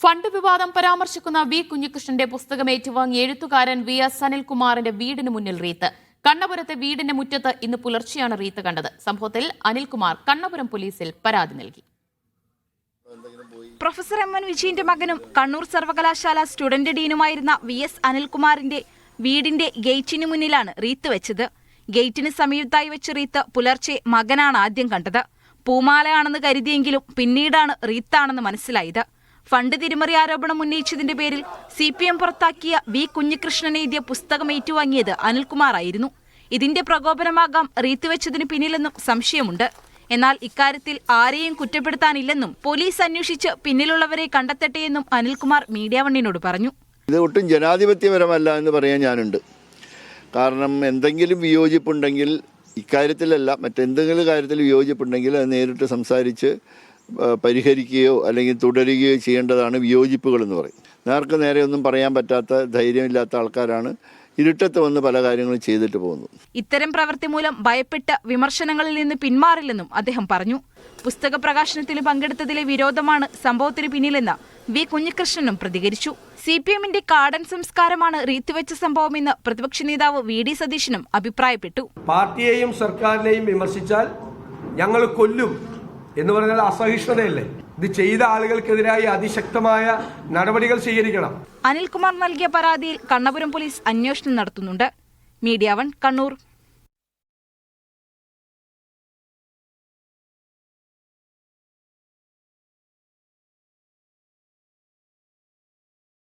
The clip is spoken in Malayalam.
ഫണ്ട് വിവാദം പരാമർശിക്കുന്ന വി കുഞ്ഞികൃഷ്ണന്റെ പുസ്തകം ഏറ്റുവാങ്ങിയ എഴുത്തുകാരൻ VS അനിൽകുമാറിന്റെ വീടിന് മുന്നിൽ റീത്ത്. കണ്ണപുരത്തെ വീടിന്റെ മുറ്റത്ത് ഇന്ന് പുലർച്ചെയാണ് റീത്ത് കണ്ടത്. സംഭവത്തിൽ അനിൽകുമാർ കണ്ണപുരം പോലീസിൽ പരാതി നൽകി. പ്രൊഫസർ MN വിജയന്റെ മകനും കണ്ണൂർ സർവകലാശാല സ്റ്റുഡന്റ് ഡീനുമായിരുന്ന VS അനിൽകുമാറിന്റെ വീടിന്റെ ഗേറ്റിന് മുന്നിലാണ് റീത്ത് വെച്ചത്. ഗേറ്റിന് സമീപത്തായി വെച്ച റീത്ത് പുലർച്ചെ മകനാണ് ആദ്യം കണ്ടത്. പൂമാലയാണെന്ന് കരുതിയെങ്കിലും പിന്നീടാണ് റീത്താണെന്ന് മനസ്സിലായത്. ഫണ്ട് തിരിമറി ആരോപണം ഉന്നയിച്ചതിന്റെ പേരിൽ CPM പുറത്താക്കിയ വി കുഞ്ഞികൃഷ്ണൻ എഴുതിയ പുസ്തകം ഏറ്റുവാങ്ങിയത് അനിൽകുമാർ ആയിരുന്നു. ഇതിന്റെ പ്രകോപനമാകാം റീത്ത് വെച്ചതിന് പിന്നിലെന്നും സംശയമുണ്ട്. എന്നാൽ ഇക്കാര്യത്തിൽ ആരെയും കുറ്റപ്പെടുത്താനില്ലെന്നും പോലീസ് അന്വേഷിച്ച് പിന്നിലുള്ളവരെ കണ്ടെത്തട്ടെയെന്നും അനിൽകുമാർ മീഡിയ വണ്ണിനോട് പറഞ്ഞു. ഇത് ഒട്ടും ജനാധിപത്യപരമല്ല എന്ന് പറയാൻ ഞാനുണ്ട്. കാരണം എന്തെങ്കിലും വിയോജിപ്പുണ്ടെങ്കിൽ ഇക്കാര്യത്തിലല്ല മറ്റെന്തെങ്കിലും കാര്യത്തിൽ വിയോജിപ്പുണ്ടെങ്കിൽ അത് നേരിട്ട് സംസാരിച്ച് പരിഹരിക്കുകയോ അല്ലെങ്കിൽ തുടരുകയോ ചെയ്യേണ്ടതാണ് വിയോജിപ്പുകൾ എന്ന് പറയും. നേർക്ക് നേരെ ഒന്നും പറയാൻ പറ്റാത്ത ധൈര്യമില്ലാത്ത ആൾക്കാരാണ് ഇരുട്ടത്ത് വന്ന് പല കാര്യങ്ങളും ചെയ്തിട്ട് പോകുന്നത്. ഇത്തരം പ്രവൃത്തി മൂലം ഭയപ്പെട്ട് വിമർശനങ്ങളിൽ നിന്ന് പിന്മാറില്ലെന്നും അദ്ദേഹം പറഞ്ഞു. പുസ്തക പ്രകാശനത്തിന് പങ്കെടുത്തതിലെ വിരോധമാണ് സംഭവത്തിന് പിന്നിലെന്ന് വി കുഞ്ഞികൃഷ്ണനും പ്രതികരിച്ചു. CPMന്റെ കാടൻ സംസ്കാരമാണ് റീത്തുവെച്ച സംഭവമെന്ന് പ്രതിപക്ഷ നേതാവ് VD സതീശനും അഭിപ്രായപ്പെട്ടു. പാർട്ടിയെയും സർക്കാരിനെയും വിമർശിച്ചാൽ ഞങ്ങൾ കൊല്ലും എന്ന് പറഞ്ഞാൽ അസഹിഷ്ണുതയല്ലേ? ഇത് ചെയ്ത ആളുകൾക്കെതിരായി അതിശക്തമായ നടപടികൾ സ്വീകരിക്കണം. അനിൽകുമാർ നൽകിയ പരാതിയിൽ കണ്ണപുരം പോലീസ് അന്വേഷണം നടത്തുന്നുണ്ട്. മീഡിയ 1 കണ്ണൂർ.